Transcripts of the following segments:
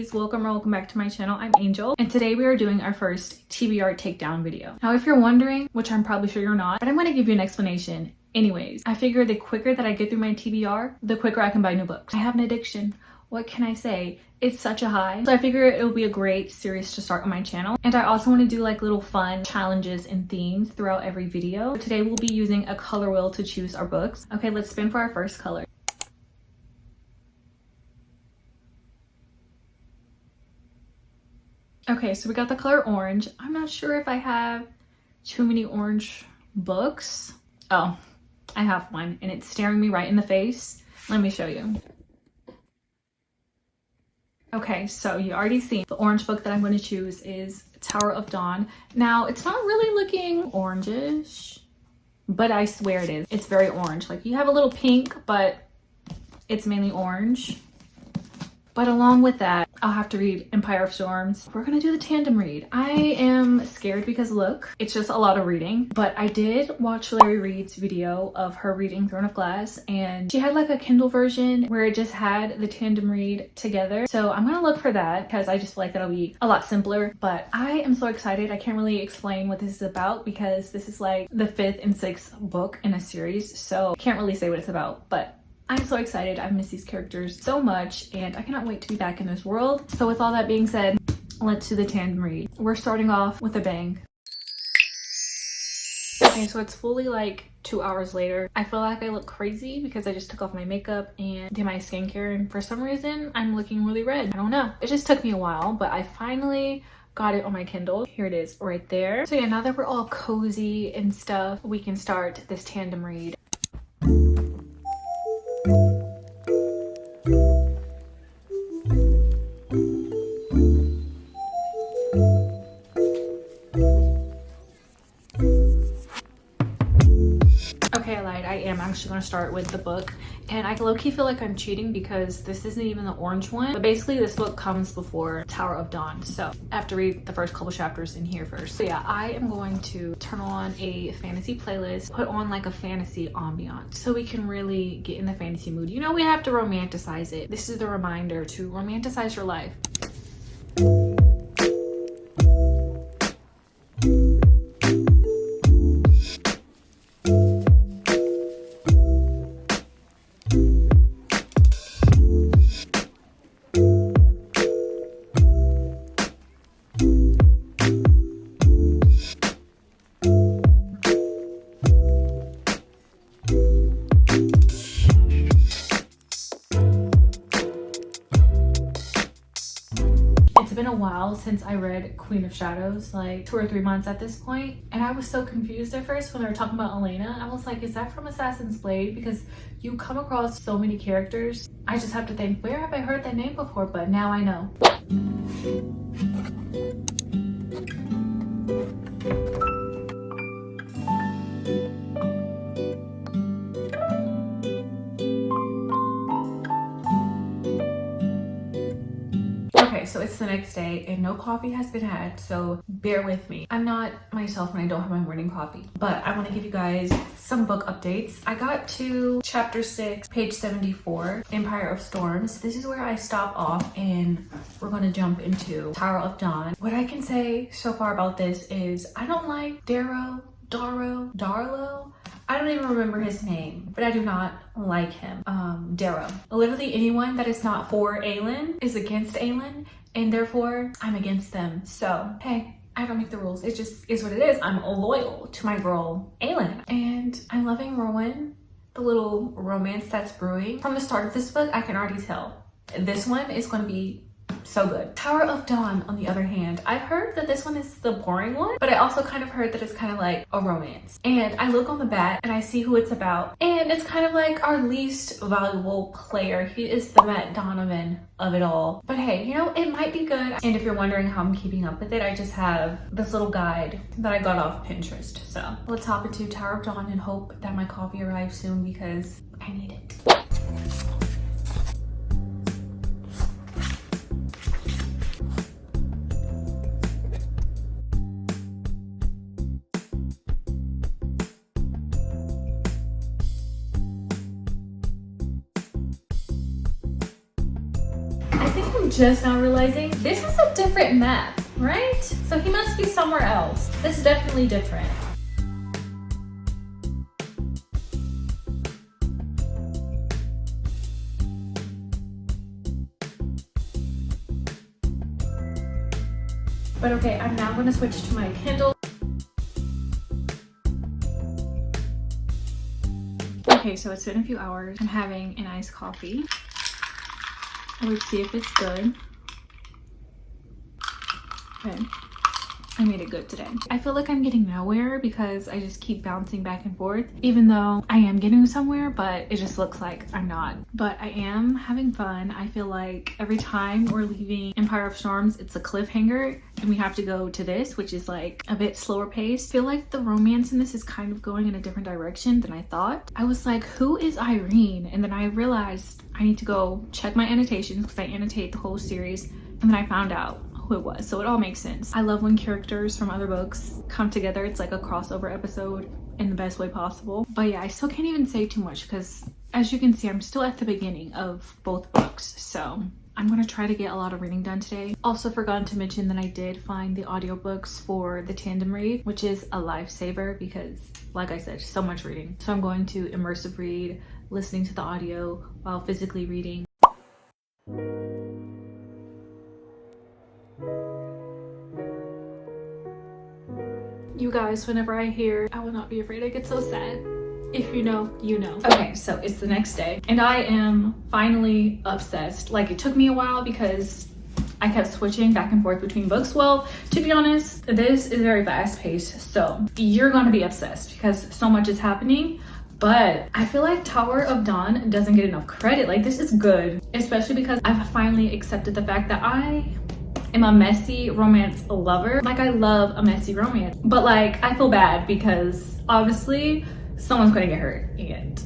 besties, welcome back to my channel. I'm Angel, and today we are doing our first TBR takedown video. Now if you're wondering, which I'm probably sure you're not, but I'm going to give you an explanation anyways. I figure the quicker that I get through my TBR, the quicker I can buy new books. I have an addiction. What can I say? It's such a high. So I figure it'll be a great series to start on my channel. And I also want to do like little fun challenges and themes throughout every video. Today we'll be using a color wheel to choose our books. Okay, let's spin for our first color. Okay, so we got the color orange. I'm not sure if I have too many orange books. Oh, I have one and it's staring me right in the face. Let me show you. Okay, so you already see the orange book that I'm going to choose is Tower of Dawn. Now, it's not really looking orangish, but I swear it is. It's very orange. Like you have a little pink, but it's mainly orange. But along with that, I'll have to read Empire of Storms. We're gonna do the tandem read. I am scared because look, it's just a lot of reading. But I did watch Larry Reed's video of her reading Throne of Glass, and she had like a Kindle version where it just had the tandem read together. So I'm gonna look for that because I just feel like that'll be a lot simpler. But I am so excited. I can't really explain what this is about because this is like the 5th and 6th book in a series. So I can't really say what it's about, but I'm so excited. I've missed these characters so much and I cannot wait to be back in this world. So with all that being said, let's do the tandem read. We're starting off with a bang. Okay, so it's fully like 2 hours later. I feel like I look crazy because I just took off my makeup and did my skincare, and for some reason I'm looking really red. I don't know. It just took me a while, but I finally got it on my Kindle. Here it is right there. So yeah, now that we're all cozy and stuff, we can start this tandem read. Okay, I lied. I am actually going to start with the book, and I low-key feel like I'm cheating because this isn't even the orange one, but basically this book comes before Tower of Dawn, so I have to read the first couple chapters in here first. So yeah, I am going to turn on a fantasy playlist, put on like a fantasy ambiance so we can really get in the fantasy mood. You know, we have to romanticize it. This is the reminder to romanticize your life. It's been a while since I read Queen of Shadows, like 2 or 3 months at this point, and I was so confused at first when they were talking about Elena. I was like, is that from Assassin's Blade? Because you come across so many characters. I just have to think, where have I heard that name before? But now I know. Okay, so it's the next day and no coffee has been had, so bear with me. I'm not myself when I don't have my morning coffee, but I want to give you guys some book updates. I got to chapter 6, page 74, Empire of Storms. This is where I stop off and we're going to jump into Tower of Dawn. What I can say so far about this is I don't like Darrow. I don't even remember his name, but I do not like him. Darrow. Literally anyone that is not for Aelin is against Aelin, and therefore I'm against them. So, hey, I don't make the rules. It just is what it is. I'm loyal to my girl, Aelin. And I'm loving Rowan, the little romance that's brewing. From the start of this book, I can already tell. This one is going to be so good. Tower of Dawn, on the other hand, I've heard that this one is the boring one, but I also kind of heard that it's kind of like a romance. And I look on the back and I see who it's about, and it's kind of like our least valuable player. He is the Matt Donovan of it all. But hey, you know, it might be good. And if you're wondering how I'm keeping up with it, I just have this little guide that I got off Pinterest. So let's hop into Tower of Dawn and hope that my coffee arrives soon because I need it. think I'm just now realizing this is a different map, right? So he must be somewhere else. This is definitely different. But okay, I'm now gonna switch to my Kindle. Okay, so it's been a few hours. I'm having an iced coffee. Let's see if it's good. Okay, I made it good today. I feel like I'm getting nowhere because I just keep bouncing back and forth, even though I am getting somewhere, but it just looks like I'm not. But I am having fun. I feel like every time we're leaving Empire of Storms, it's a cliffhanger and we have to go to this, which is like a bit slower paced. I feel like the romance in this is kind of going in a different direction than I thought. I was like, who is Irene? And then I realized I need to go check my annotations because I annotate the whole series, and then I found out who it was, so it all makes sense. I love when characters from other books come together. It's like a crossover episode in the best way possible. But yeah, I still can't even say too much because as you can see, I'm still at the beginning of both books, so I'm gonna try to get a lot of reading done today. Also forgot to mention that I did find the audiobooks for the Tandem read, which is a lifesaver because like I said, so much reading. So I'm going to immersive read, listening to the audio while physically reading. You guys, whenever I hear I will not be afraid, I get so sad. If you know, you know. Okay, so it's the next day and I am finally obsessed. Like, it took me a while because I kept switching back and forth between books. Well, to be honest, this is very fast paced, so you're gonna be obsessed because so much is happening. But I feel like Tower of Dawn doesn't get enough credit. Like, this is good, especially because I've finally accepted the fact that I am a messy romance lover. Like, I love a messy romance, but like I feel bad because obviously someone's gonna get hurt and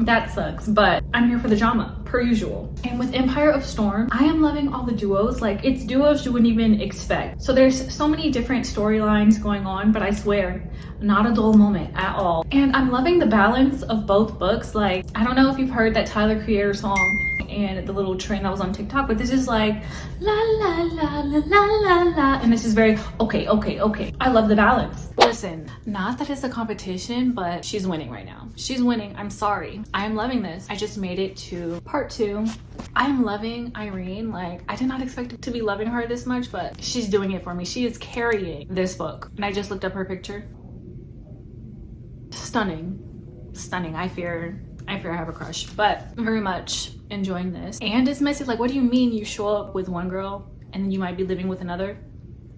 that sucks, but I'm here for the drama per usual. And with Empire of Storm, I am loving all the duos. Like, it's duos you wouldn't even expect. So there's so many different storylines going on, but I swear, not a dull moment at all. And I'm loving the balance of both books. Like, I don't know if you've heard that Tyler Creator song and the little trend that was on TikTok, but this is like la la la la la la la, and this is very okay. I love the balance. Listen, not that it's a competition, but she's winning right now. She's winning. I'm sorry. I am loving this. I just made it to part 2. I'm loving Irene. Like, I did not expect to be loving her this much, but she's doing it for me. She is carrying this book. And I just looked up her picture. Stunning. I fear I have a crush, but very much enjoying this. And it's messy. Like, what do you mean you show up with one girl and then you might be living with another?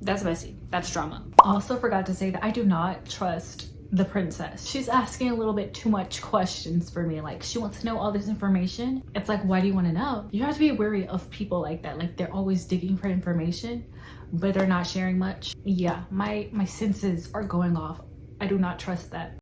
That's messy. That's drama. Also forgot to say that I do not trust the princess. She's asking a little bit too much questions for me. Like, she wants to know all this information. It's like, why do you want to know? You have to be wary of people like that. Like, they're always digging for information, but they're not sharing much. Yeah, my senses are going off. I do not trust that.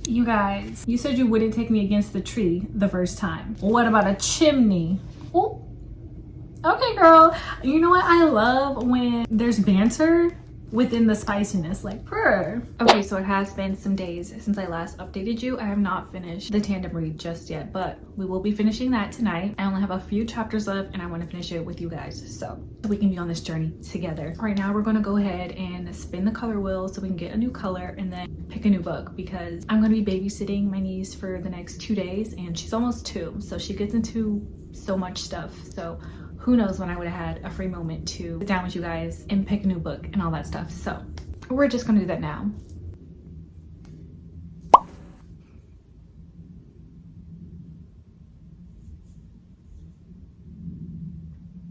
You guys, you said you wouldn't take me against the tree the first time. What about a chimney? Ooh. Okay, girl. You know what? I love when there's banter within the spiciness, like purr. Okay, so it has been some days since I last updated you. I have not finished the Tandem read just yet, but we will be finishing that tonight. I only have a few chapters left and I want to finish it with you guys so we can be on this journey together. Right now, we're going to go ahead and spin the color wheel so we can get a new color and then pick a new book because I'm going to be babysitting my niece for the next 2 days and she's almost 2, so she gets into so much stuff. So who knows when I would have had a free moment to sit down with you guys and pick a new book and all that stuff. So we're just gonna do that now.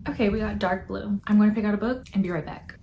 Okay, we got dark blue. I'm gonna pick out a book and be right back.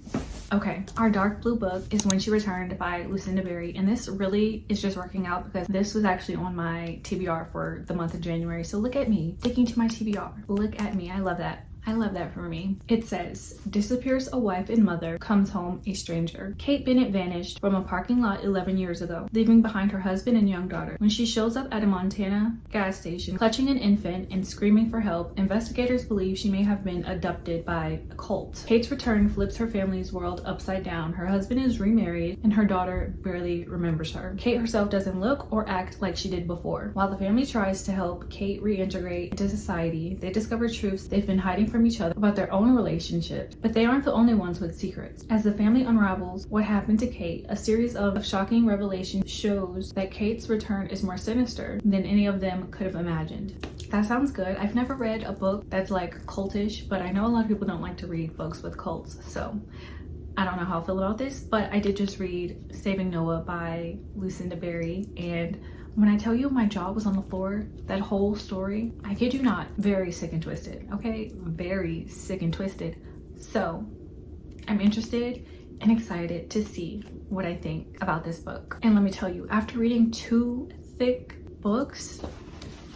Okay, our dark blue book is When She Returned by Lucinda Berry, and this really is just working out because this was actually on my TBR for the month of January. So look at me sticking to my TBR. Look at me. I love that. I love that for me. It says, disappears a wife and mother, comes home a stranger. Kate Bennett vanished from a parking lot 11 years ago, leaving behind her husband and young daughter. When she shows up at a Montana gas station, clutching an infant and screaming for help, investigators believe she may have been abducted by a cult. Kate's return flips her family's world upside down. Her husband is remarried and her daughter barely remembers her. Kate herself doesn't look or act like she did before. While the family tries to help Kate reintegrate into society, they discover truths they've been hiding from each other about their own relationships, but they aren't the only ones with secrets. As the family unravels what happened to Kate, a series of shocking revelations shows that Kate's return is more sinister than any of them could have imagined. That sounds good. I've never read a book that's like cultish, but I know a lot of people don't like to read books with cults, so I don't know how I feel about this, but I did just read Saving Noah by Lucinda Berry, and when I tell you my jaw was on the floor, that whole story, I kid you not, very sick and twisted, okay? Very sick and twisted. So I'm interested and excited to see what I think about this book. And let me tell you, after reading 2 thick books,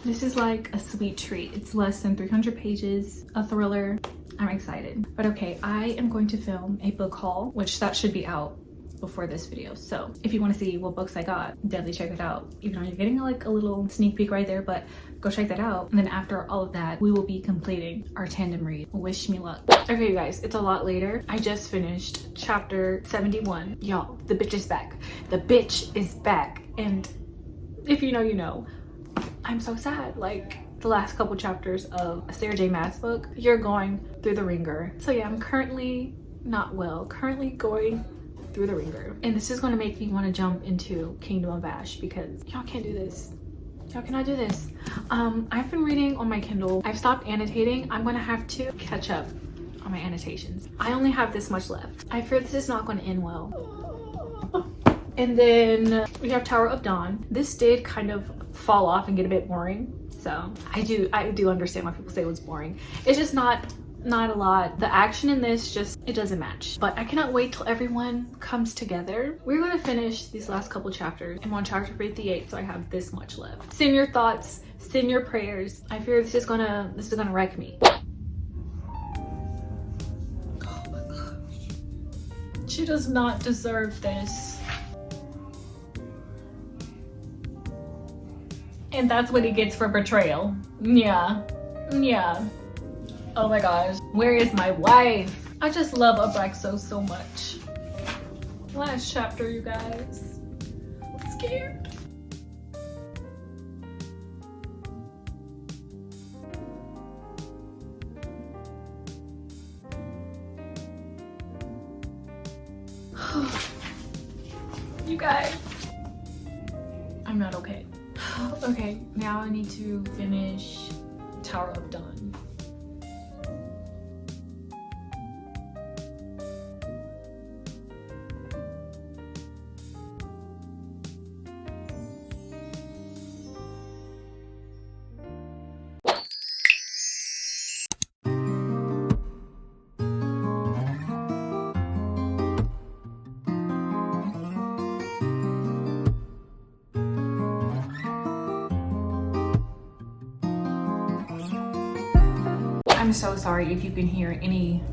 this is like a sweet treat. It's less than 300 pages, a thriller. I'm excited. But okay, I am going to film a book haul, which that should be out before this video. So if you want to see what books I got, definitely check it out. Even though you're getting like a little sneak peek right there, but go check that out. And then after all of that, we will be completing our tandem read. Wish me luck. Okay, you guys, it's a lot later. I just finished chapter 71. Y'all, the bitch is back. The bitch is back. And if you know, you know. I'm so sad. Like the last couple chapters of Sarah J. Maas book, you're going through the ringer. So yeah, I'm currently not well. Currently going through the ringer. And this is going to make me want to jump into Kingdom of Ash because y'all can't do this. Y'all cannot do this. I've been reading on my Kindle. I've stopped annotating. I'm going to have to catch up on my annotations. I only have this much left. I fear this is not going to end well. And then we have Tower of Dawn. This did kind of fall off and get a bit boring. So I do understand why people say it was boring. It's just not a lot. The action in this just, it doesn't match. But I cannot wait till everyone comes together. We're going to finish these last couple chapters. I'm on chapter 58, so I have this much left. Send your thoughts, send your prayers. I fear this is gonna wreck me. Oh my gosh. She does not deserve this. And that's what he gets for betrayal. Yeah. Oh my gosh, where is my wife? I just love Abraxo so much. Last chapter, you guys. I'm scared. You guys, I'm not okay. Okay, now I need to finish Tower of Dawn. I'm so sorry if you can hear any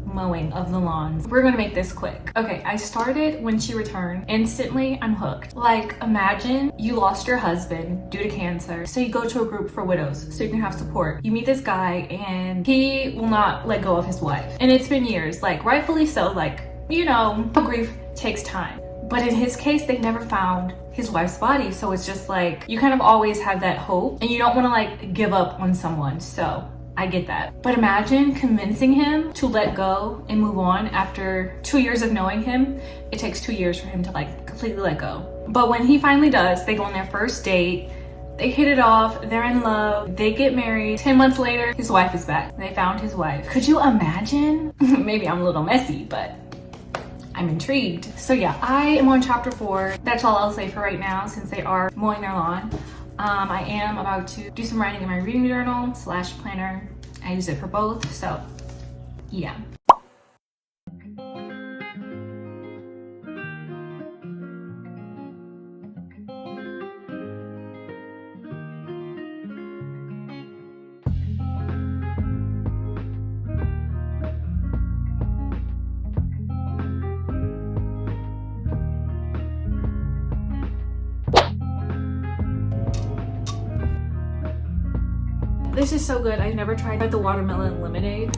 mowing of the lawns. We're gonna make this quick. Okay, I started when she returned. Instantly, I'm hooked. Like, imagine you lost your husband due to cancer. So you go to a group for widows so you can have support. You meet this guy and he will not let go of his wife. And it's been years, like rightfully so, like, you know, grief takes time. But in his case, they never found his wife's body. So it's just like, you kind of always have that hope and you don't wanna like give up on someone. So I get that. But imagine convincing him to let go and move on after 2 years of knowing him. It takes 2 years for him to like completely let go. But when he finally does, they go on their first date, they hit it off, they're in love, they get married. 10 months later, his wife is back. They found his wife. Could you imagine? Maybe I'm a little messy, but I'm intrigued. So yeah, I am on chapter 4. That's all I'll say for right now since they are mowing their lawn. I am about to do some writing in my reading journal / planner. I use it for both, so yeah. This is so good. I've never tried the watermelon lemonade.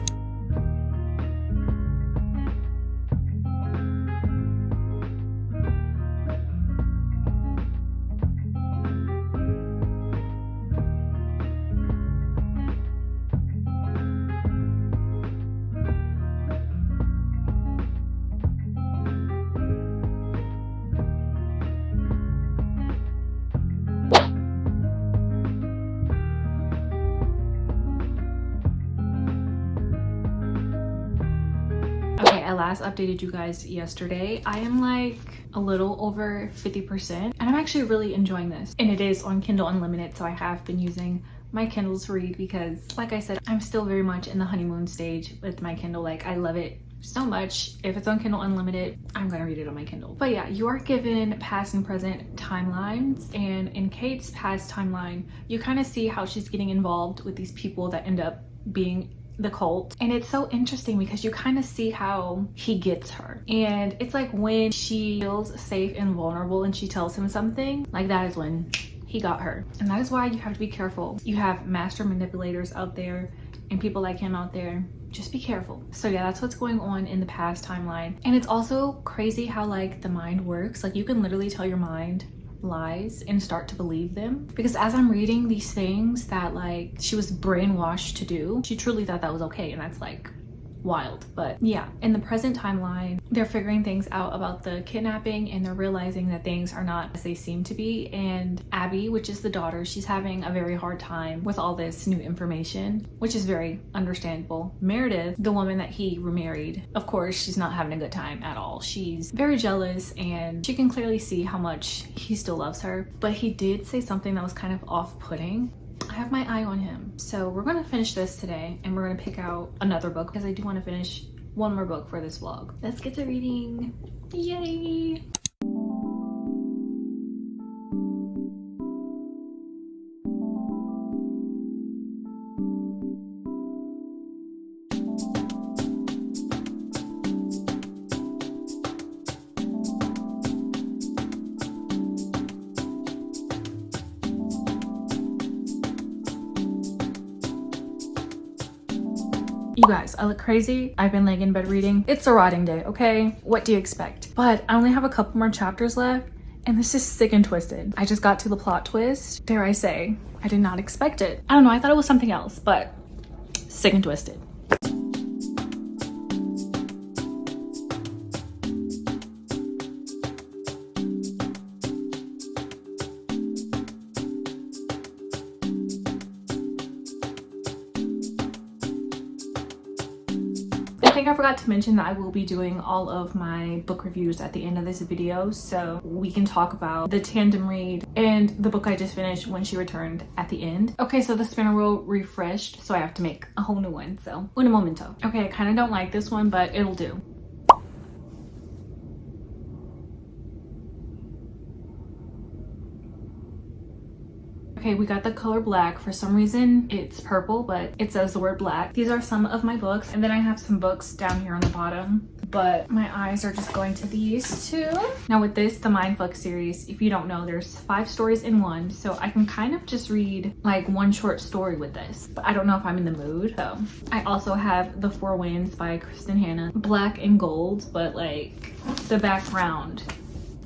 Okay, I last updated you guys yesterday. I am like a little over 50% and I'm actually really enjoying this. And it is on Kindle Unlimited, so I have been using my Kindle to read because, like I said, I'm still very much in the honeymoon stage with my Kindle. Like, I love it so much. If it's on Kindle Unlimited, I'm gonna read it on my Kindle. But yeah, you are given past and present timelines, and in Kate's past timeline, you kind of see how she's getting involved with these people that end up being the cult. And it's so interesting because you kind of see how he gets her, and it's like when she feels safe and vulnerable and she tells him something, like that is when he got her. And that is why you have to be careful. You have master manipulators out there and people like him out there. Just be careful. So yeah, that's what's going on in the past timeline. And it's also crazy how like the mind works. Like, you can literally tell your mind lies and start to believe them, because as I'm reading these things that like she was brainwashed to do, she truly thought that was okay, and that's like wild. But yeah, in the present timeline, they're figuring things out about the kidnapping, and they're realizing that things are not as they seem to be. And Abby, which is the daughter, she's having a very hard time with all this new information, which is very understandable. Meredith, the woman that he remarried, of course, she's not having a good time at all. She's very jealous, and she can clearly see how much he still loves her. But he did say something that was kind of off-putting. I have my eye on him. So we're gonna finish this today, and we're gonna pick out another book because I do want to finish one more book for this vlog. Let's get to reading. Yay! You guys, I look crazy. I've been laying in bed reading. It's a rotting day, okay? What do you expect? But I only have a couple more chapters left, and this is sick and twisted. I just got to the plot twist. Dare I say, I did not expect it. I don't know, I thought it was something else, but sick and twisted. I think I forgot to mention that I will be doing all of my book reviews at the end of this video, so we can talk about the tandem read and the book I just finished, When She Returned, at the end. Okay, so the spinner wheel refreshed, so I have to make a whole new one, so un momento. Okay, I kind of don't like this one, but it'll do. Okay, we got the color black. For some reason, it's purple, but it says the word black. These are some of my books, and then I have some books down here on the bottom, but my eyes are just going to these two. Now with this, the Mindfuck series, if you don't know, there's 5 stories in one, so I can kind of just read like one short story with this, but I don't know if I'm in the mood. So I also have The Four Winds by Kristen Hanna, black and gold, but like the background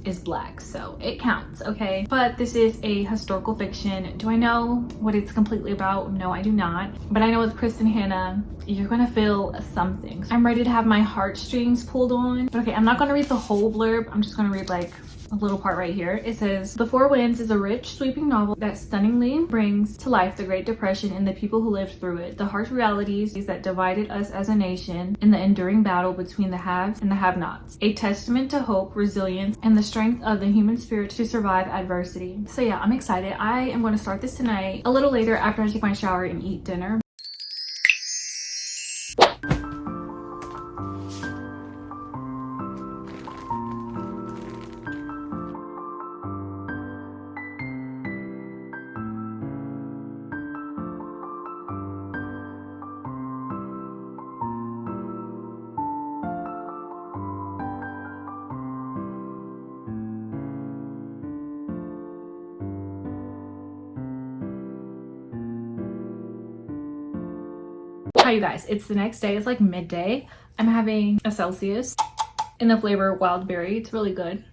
is black, so it counts, okay? But this is a historical fiction. Do I know what it's completely about? No, I do not. But I know with Kristen Hanna, you're gonna feel something. I'm ready to have my heartstrings pulled on. But okay, I'm not gonna read the whole blurb. I'm just gonna read like a little part right here. It says, The Four Winds is a rich, sweeping novel that stunningly brings to life the Great Depression and the people who lived through it, the harsh realities that divided us as a nation, and the enduring battle between the haves and the have-nots. A testament to hope, resilience, and the strength of the human spirit to survive adversity. So yeah, I'm excited. I am going to start this tonight, a little later after I take my shower and eat dinner. Hi you guys, it's the next day. It's like midday. I'm having a Celsius in the flavor wild berry. It's really good.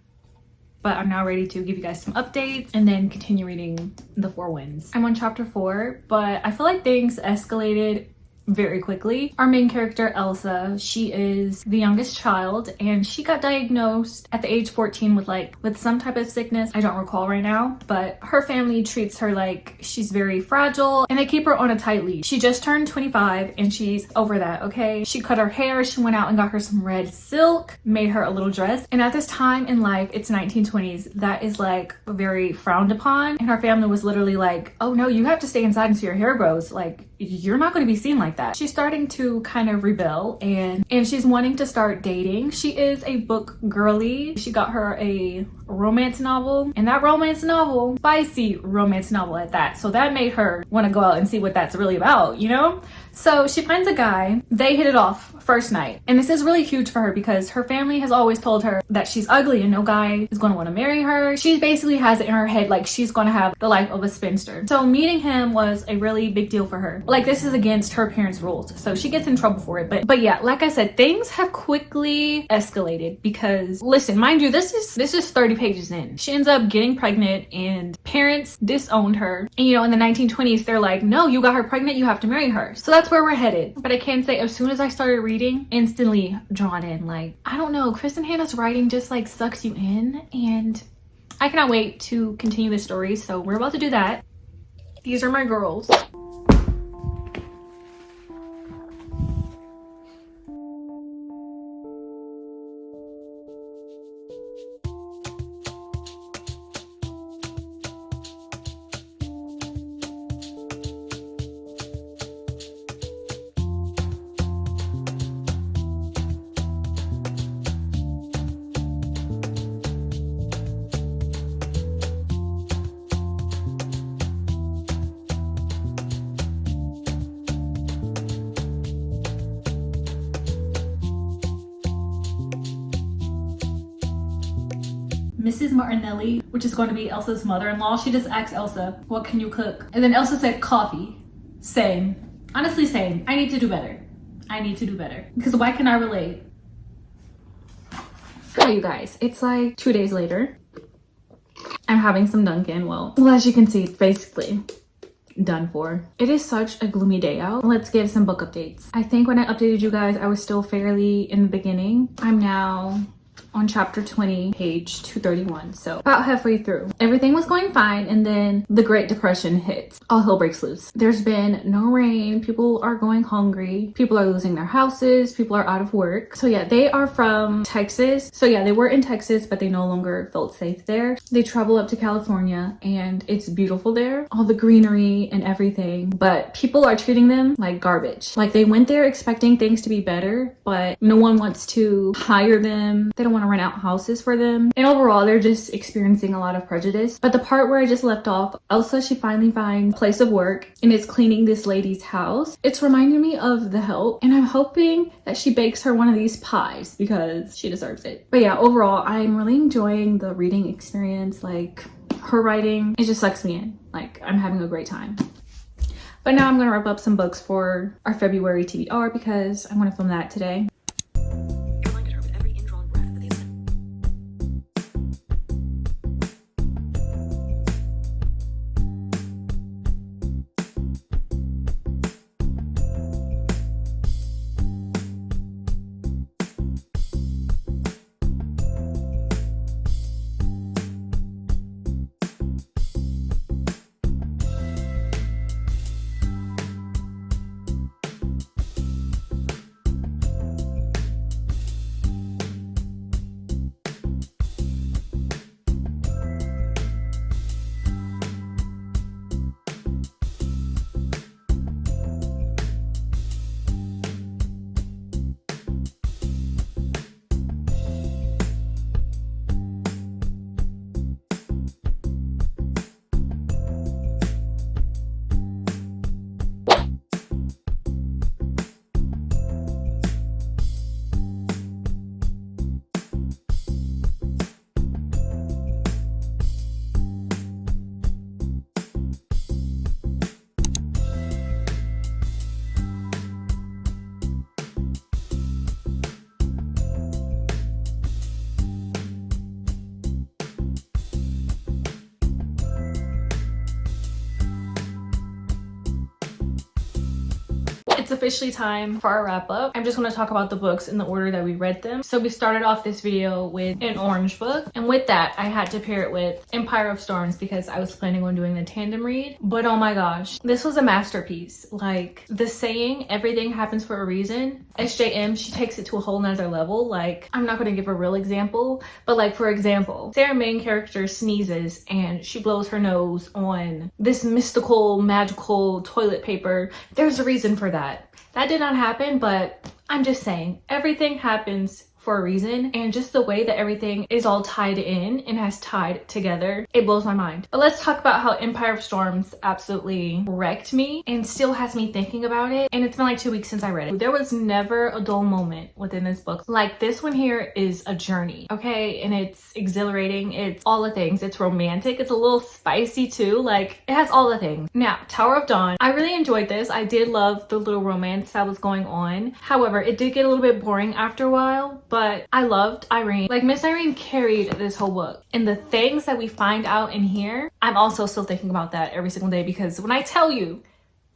But I'm now ready to give you guys some updates and then continue reading The Four Winds. I'm on chapter 4, but I feel like things escalated very quickly. Our main character, Elsa, she is the youngest child and she got diagnosed at the age 14 with some type of sickness. I don't recall right now, but her family treats her like she's very fragile and they keep her on a tight leash. She just turned 25 and she's over that, okay? She cut her hair, she went out and got her some red silk, made her a little dress. And at this time in life, it's 1920s, that is like very frowned upon. And her family was literally like, oh no, you have to stay inside until your hair grows. Like, you're not going to be seen like that. She's starting to kind of rebel and she's wanting to start dating. She is a book girly. She got her a romance novel, and that romance novel, spicy romance novel at that. So that made her want to go out and see what that's really about, you know? So she finds a guy, they hit it off first night. And this is really huge for her because her family has always told her that she's ugly and no guy is going to want to marry her. She basically has it in her head like she's going to have the life of a spinster. So meeting him was a really big deal for her. Like, this is against her parents' rules. So she gets in trouble for it. But yeah, like I said, things have quickly escalated because, listen, mind you, this is 30 pages in. She ends up getting pregnant and parents disowned her. And you know, in the 1920s, they're like, no, you got her pregnant, you have to marry her. So that's where we're headed. But I can say, as soon as I started reading, instantly drawn in. Like, I don't know, Kristen Hanna's writing just like sucks you in, and I cannot wait to continue the story. So we're about to do that. These are my girls. Mrs. Martinelli, which is going to be Elsa's mother-in-law, she just asked Elsa, what can you cook? And then Elsa said coffee. Same. Honestly, same. I need to do better. I need to do better. Because why can I relate? Hi, you guys. It's like 2 days later. I'm having some Dunkin'. Well, as you can see, it's basically done for. It is such a gloomy day out. Let's give some book updates. I think when I updated you guys, I was still fairly in the beginning. I'm now on chapter 20, page 231, so about halfway through. Everything was going fine, and then the Great Depression hits. All hell breaks loose. There's been no rain, people are going hungry, people are losing their houses, people are out of work. So yeah, they are from Texas. So yeah, they were in Texas, but they no longer felt safe there. They travel up to California, and it's beautiful there, all the greenery and everything, but people are treating them like garbage. Like, they went there expecting things to be better, but no one wants to hire them. They don't want to rent out houses for them, and overall they're just experiencing a lot of prejudice. But the part where I just left off, Elsa, she finally finds a place of work and is cleaning this lady's house. It's reminding me of The Help, and I'm hoping that she bakes her one of these pies because she deserves it. But yeah, overall I'm really enjoying the reading experience. Like, her writing, it just sucks me in. Like, I'm having a great time. But now I'm gonna wrap up some books for our February TBR because I want to film that today. it's officially time for our wrap up. I'm just going to talk about the books in the order that we read them. So we started off this video with an orange book, and with that I had to pair it with Empire of Storms because I was planning on doing the tandem read. But oh my gosh, this was a masterpiece. Like, the saying everything happens for a reason, SJM, she takes it to a whole nother level. Like, I'm not going to give a real example, but like, for example, Sarah, main character, sneezes and she blows her nose on this mystical magical toilet paper. There's a reason for that. That did not happen, but I'm just saying everything happens for a reason, and just the way that everything is all tied in and has tied together, it blows my mind. But let's talk about how Empire of Storms absolutely wrecked me and still has me thinking about it. And it's been like 2 weeks since I read it. There was never a dull moment within this book. Like, this one here is a journey, okay? And it's exhilarating, it's all the things, it's romantic, it's a little spicy too, like it has all the things. Now, Tower of Dawn, I really enjoyed this. I did love the little romance that was going on. However, it did get a little bit boring after a while, but I loved Irene. Like, Miss Irene carried this whole book, and the things that we find out in here, I'm also still thinking about that every single day, because when I tell you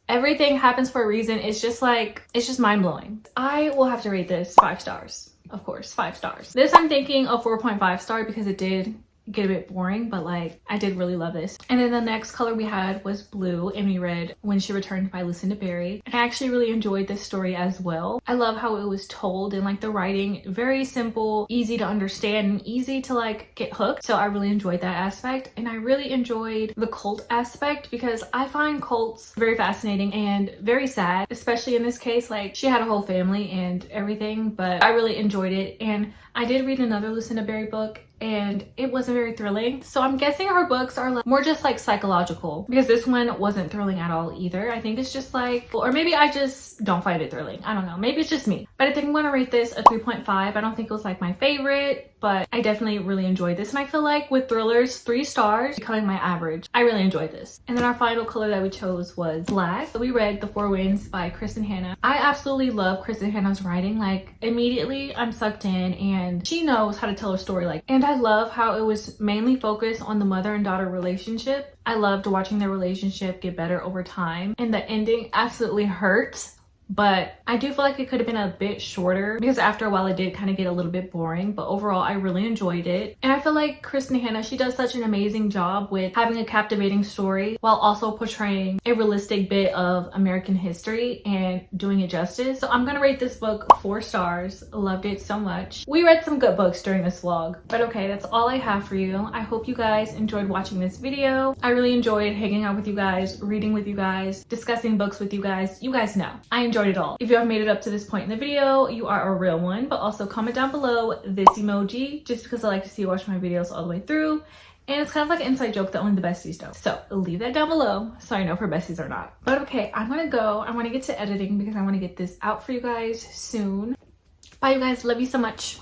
everything happens for a reason, it's just like, it's just mind-blowing. I will have to rate this 5 stars. Of course, 5 stars. This I'm thinking a 4.5 star because it did get a bit boring, but like, I did really love this. And then the next color we had was blue, and we read When She Returned by Lucinda Berry. And I actually really enjoyed this story as well. I love how it was told, and like the writing, very simple, easy to understand, and easy to like get hooked. So I really enjoyed that aspect. And I really enjoyed the cult aspect because I find cults very fascinating and very sad, especially in this case. Like, she had a whole family and everything, but I really enjoyed it. And I did read another Lucinda Berry book, and it wasn't very thrilling. So I'm guessing her books are more just like psychological, because this one wasn't thrilling at all either. I think it's just like, or maybe I just don't find it thrilling. I don't know. Maybe it's just me. But I think I'm going to rate this a 3.5. I don't think it was like my favorite, but I definitely really enjoyed this. And I feel like with thrillers, 3 stars becoming my average. I really enjoyed this. And then our final color that we chose was black. So we read The Four Winds by Kristen Hanna. I absolutely love Kristen Hanna's writing. Like, immediately I'm sucked in, and she knows how to tell a story. Like, and I love how it was mainly focused on the mother and daughter relationship. I loved watching their relationship get better over time, and the ending absolutely hurts. But I do feel like it could have been a bit shorter, because after a while it did kind of get a little bit boring. But overall, I really enjoyed it. And I feel like Kristen Hanna, she does such an amazing job with having a captivating story while also portraying a realistic bit of American history and doing it justice. So I'm gonna rate this book 4 stars. Loved it so much. We read some good books during this vlog, but okay, that's all I have for you. I hope you guys enjoyed watching this video. I really enjoyed hanging out with you guys, reading with you guys, discussing books with you guys. You guys know I enjoyed it all. If you have made it up to this point in the video, you are a real one. But also comment down below this emoji, just because I like to see you watch my videos all the way through. And it's kind of like an inside joke that only the besties know. So leave that down below so I know if we're besties or not. But okay, I'm gonna go. I want to get to editing because I want to get this out for you guys soon. Bye, you guys. Love you so much.